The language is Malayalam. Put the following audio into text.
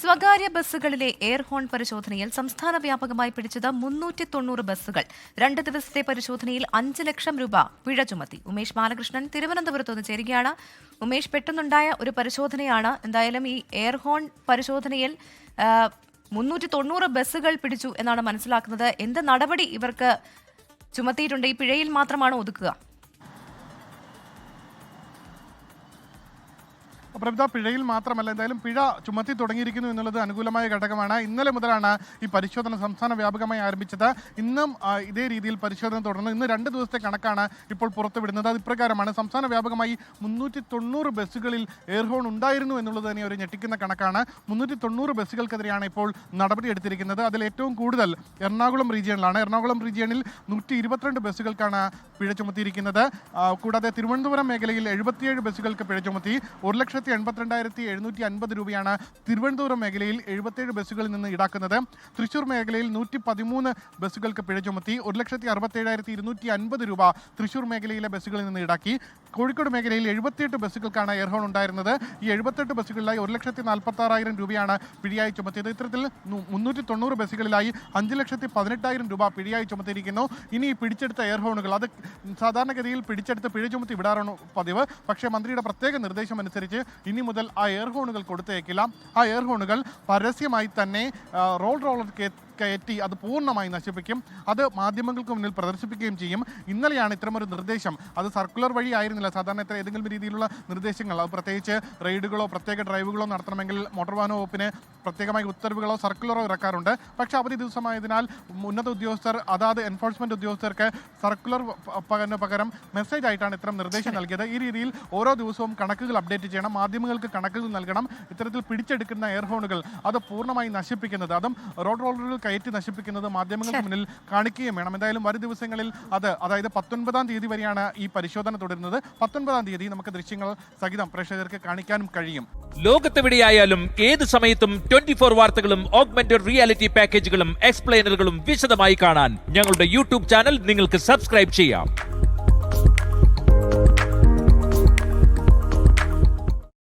സ്വകാര്യ ബസ്സുകളിലെ എയർ ഹോൺ പരിശോധനയിൽ സംസ്ഥാന വ്യാപകമായി പിടിച്ചത് 390 ബസ്സുകൾ. 2 ദിവസത്തെ പരിശോധനയിൽ 5 ലക്ഷം രൂപ പിഴ ചുമത്തി. ഉമേഷ് ബാലകൃഷ്ണൻ തിരുവനന്തപുരത്ത് നിന്ന് ചേരുകയാണ്. ഉമേഷ്, പെട്ടെന്നുണ്ടായ ഒരു പരിശോധനയാണ്. എന്തായാലും ഈ എയർ ഹോൺ പരിശോധനയിൽ 390 ബസ്സുകൾ പിടിച്ചു എന്നാണ് മനസ്സിലാക്കുന്നത്. എന്ത് നടപടി ഇവർക്ക് ചുമത്തിയിട്ടുണ്ട്? ഈ പിഴയിൽ മാത്രമാണോ ഒതുക്കുക? പ്രവിധ, പിഴയിൽ മാത്രമല്ല, എന്തായാലും പിഴ ചുമത്തി തുടങ്ങിയിരിക്കുന്നു എന്നുള്ളത് അനുകൂലമായ ഘടകമാണ്. ഇന്നലെ മുതലാണ് ഈ പരിശോധന സംസ്ഥാന വ്യാപകമായി ആരംഭിച്ചത്. ഇന്നും ഇതേ രീതിയിൽ പരിശോധന തുടർന്നു. ഇന്ന് 2 ദിവസത്തെ കണക്കാണ് ഇപ്പോൾ പുറത്തുവിടുന്നത്. അത് ഇപ്രകാരമാണ്: സംസ്ഥാന വ്യാപകമായി 390 ബസ്സുകളിൽ എയർ ഹോൺ ഉണ്ടായിരുന്നു എന്നുള്ളത് തന്നെ ഒരു ഞെട്ടിക്കുന്ന കണക്കാണ്. 390 ബസ്സുകൾക്കെതിരെയാണ് ഇപ്പോൾ നടപടിയെടുത്തിരിക്കുന്നത്. അതിൽ ഏറ്റവും കൂടുതൽ എറണാകുളം റീജിയനിലാണ്. എറണാകുളം റീജിയനിൽ 122 ബസ്സുകൾക്കാണ് പിഴ ചുമത്തിയിരിക്കുന്നത്. കൂടാതെ തിരുവനന്തപുരം മേഖലയിൽ 77 ബസ്സുകൾക്ക് പിഴ ചുമത്തി. 1,82,750 രൂപയാണ് തിരുവനന്തപുരം മേഖലയിൽ 77 ബസ്സുകളിൽ നിന്ന് ഈടാക്കുന്നത്. തൃശൂർ മേഖലയിൽ 113 ബസ്സുകൾക്ക് പിഴ ചുമത്തി. 1,67,250 രൂപ തൃശൂർ മേഖലയിലെ ബസ്സുകളിൽ നിന്ന് ഈടാക്കി. കോഴിക്കോട് മേഖലയിൽ 78 ബസ്സുകൾക്കാണ് എയർ ഹോൺ ഉണ്ടായിരുന്നത്. ഈ 78 ബസ്സുകളിലായി 1,46,000 രൂപയാണ് പിഴയായി ചുമത്തിയത്. ഇത്തരത്തിൽ 390 ബസ്സുകളിലായി 5,18,000 രൂപ പിഴയായി ചുമത്തിയിരിക്കുന്നു. ഇനി പിടിച്ചെടുത്ത എയർ ഹോണുകൾ, അത് സാധാരണഗതിയിൽ പിടിച്ചെടുത്ത് പിഴ ചുമത്തി വിടാറാണ് പതിവ്. പക്ഷേ മന്ത്രിയുടെ പ്രത്യേക നിർദ്ദേശം അനുസരിച്ച് ഇനി മുതൽ ആ എയർ ഹോണുകൾ കൊടുത്തേക്കില്ല. ആ എയർ ഹോണുകൾ പരസ്യമായി തന്നെ റോളർ കയറ്റി അത് പൂർണ്ണമായി നശിപ്പിക്കും. അത് മാധ്യമങ്ങൾക്ക് മുന്നിൽ പ്രദർശിപ്പിക്കുകയും ചെയ്യും. ഇന്നലെയാണ് ഇത്തരമൊരു നിർദ്ദേശം. അത് സർക്കുലർ വഴി ആയിരുന്നില്ല. സാധാരണ ഏതെങ്കിലും രീതിയിലുള്ള നിർദ്ദേശങ്ങൾ, അത് പ്രത്യേകിച്ച് റെയ്ഡുകളോ പ്രത്യേക ഡ്രൈവുകളോ നടത്തണമെങ്കിൽ മോട്ടോർ വാഹന വകുപ്പിന് പ്രത്യേകമായി ഉത്തരവുകളോ സർക്കുലറോ ഇറക്കാറുണ്ട്. പക്ഷേ അവധി ദിവസമായതിനാൽ ഉന്നത ഉദ്യോഗസ്ഥർ, അതാത് എൻഫോഴ്സ്മെന്റ് ഉദ്യോഗസ്ഥർക്ക് സർക്കുലർ പകരം മെസ്സേജ് ആയിട്ടാണ് ഇത്തരം നിർദ്ദേശം നൽകിയത്. ഈ രീതിയിൽ ഓരോ ദിവസവും കണക്കുകൾ അപ്ഡേറ്റ് ചെയ്യണം, മാധ്യമങ്ങൾക്ക് കണക്കുകൾ നൽകണം. ഇത്തരത്തിൽ പിടിച്ചെടുക്കുന്ന എയർ ഹോണുകൾ അത് പൂർണ്ണമായി നശിപ്പിക്കുന്നത്, അതും റോളറുകൾ കയറ്റി നശിപ്പിക്കുന്നത് മാധ്യമങ്ങൾക്ക് മുന്നിൽ കാണിക്കുകയും വേണം. എന്തായാലും വരും ദിവസങ്ങളിൽ അതായത് 19-ാം തീയതി വരെയാണ് ഈ പരിശോധന തുടരുന്നത്. 19-ാം തീയതി നമുക്ക് ദൃശ്യങ്ങൾ സഹിതം പ്രേക്ഷകർക്ക് കാണിക്കാനും കഴിയും. ലോകത്തെവിടെയായാലും ഏത് സമയത്തും 24 വാർത്തകളും ഓഗ്മെന്റഡ് റിയാലിറ്റി പാക്കേജുകളും എക്സ്പ്ലെയിനറുകളും വിശദമായി കാണാൻ ഞങ്ങളുടെ യൂട്യൂബ് ചാനൽ നിങ്ങൾക്ക് സബ്സ്ക്രൈബ് ചെയ്യാം.